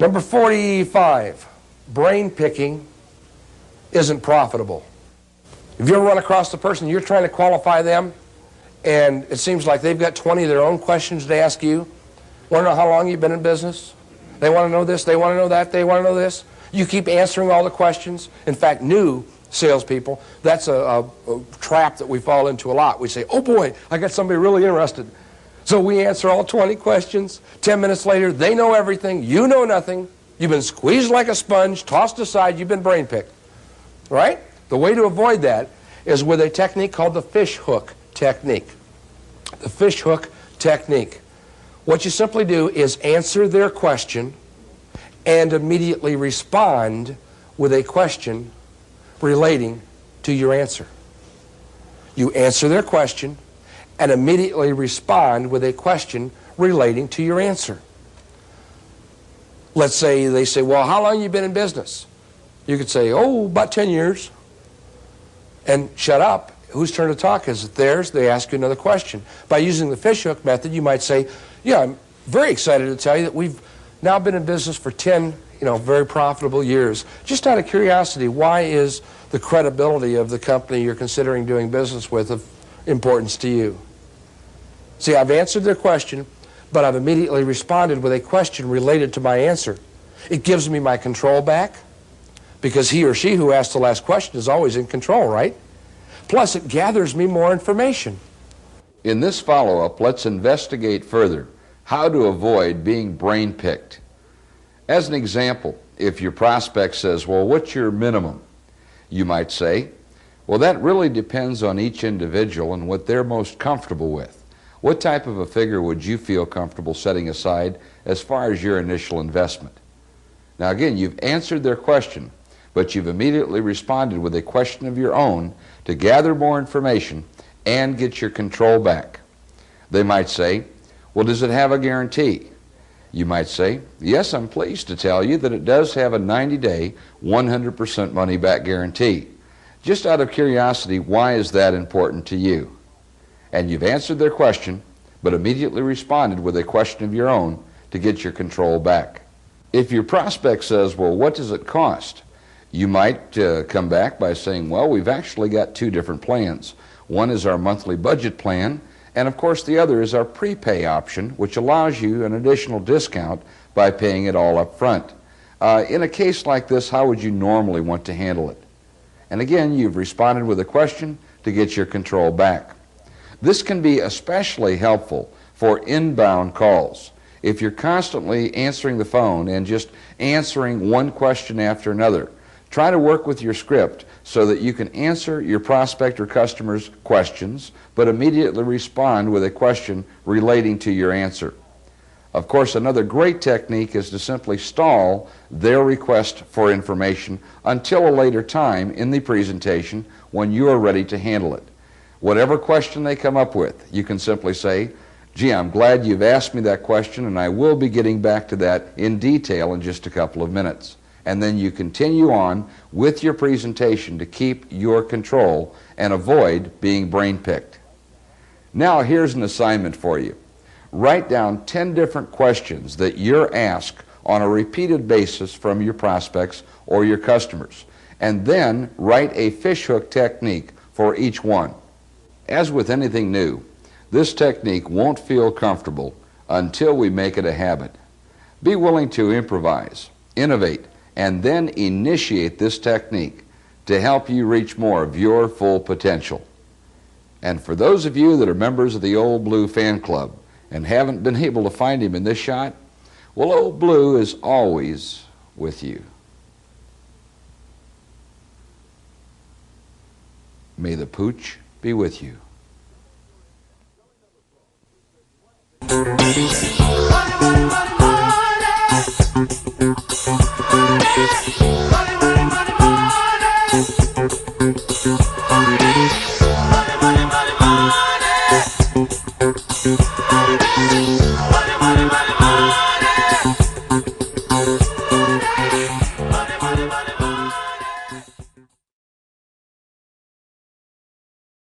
Number 45, brain picking isn't profitable. If you ever run across the person, you're trying to qualify them, and it seems like they've got 20 of their own questions to ask you. Want to know how long you've been in business? They want to know this, they want to know that, they want to know this. You keep answering all the questions. In fact, new salespeople, that's a trap that we fall into a lot. We say, oh boy, I got somebody really interested. So we answer all 20 questions. 10 minutes later, they know everything, you know nothing. You've been squeezed like a sponge, tossed aside, you've been brain picked. Right? The way to avoid that is with a technique called the fish hook technique. The fish hook technique. What you simply do is answer their question and immediately respond with a question relating to your answer. You answer their question and immediately respond with a question relating to your answer. Let's say they say, well, how long have you been in business? You could say, oh, about 10 years. And shut up. Whose turn to talk is it? Theirs. They ask you another question. By using the fish hook method, you might say, yeah, I'm very excited to tell you that we've now been in business for 10, very profitable years. Just out of curiosity, why is the credibility of the company you're considering doing business with of importance to you? See, I've answered their question, but I've immediately responded with a question related to my answer. It gives me my control back, because he or she who asked the last question is always in control, right? Plus, it gathers me more information. In this follow-up, let's investigate further how to avoid being brain-picked. As an example, if your prospect says, well, what's your minimum? You might say, well, that really depends on each individual and what they're most comfortable with. What type of a figure would you feel comfortable setting aside as far as your initial investment? Now again, you've answered their question, but you've immediately responded with a question of your own to gather more information and get your control back. They might say, well, does it have a guarantee? You might say, yes, I'm pleased to tell you that it does have a 90-day, 100% money-back guarantee. Just out of curiosity, why is that important to you? And you've answered their question, but immediately responded with a question of your own to get your control back. If your prospect says, well, what does it cost? You might come back by saying, well, we've actually got two different plans. One is our monthly budget plan, and of course the other is our prepay option, which allows you an additional discount by paying it all up front. In a case like this, how would you normally want to handle it? And again, you've responded with a question to get your control back. This can be especially helpful for inbound calls. If you're constantly answering the phone and just answering one question after another, try to work with your script so that you can answer your prospect or customer's questions, but immediately respond with a question relating to your answer. Of course, another great technique is to simply stall their request for information until a later time in the presentation when you are ready to handle it. Whatever question they come up with, you can simply say, gee, I'm glad you've asked me that question, and I will be getting back to that in detail in just a couple of minutes. And then you continue on with your presentation to keep your control and avoid being brain-picked. Now here's an assignment for you. Write down 10 different questions that you're asked on a repeated basis from your prospects or your customers, and then write a fishhook technique for each one. As with anything new, this technique won't feel comfortable until we make it a habit. Be willing to improvise, innovate, and then initiate this technique to help you reach more of your full potential. And for those of you that are members of the Old Blue fan club and haven't been able to find him in this shot, well, Old Blue is always with you. May the pooch be with you. Money, money, money.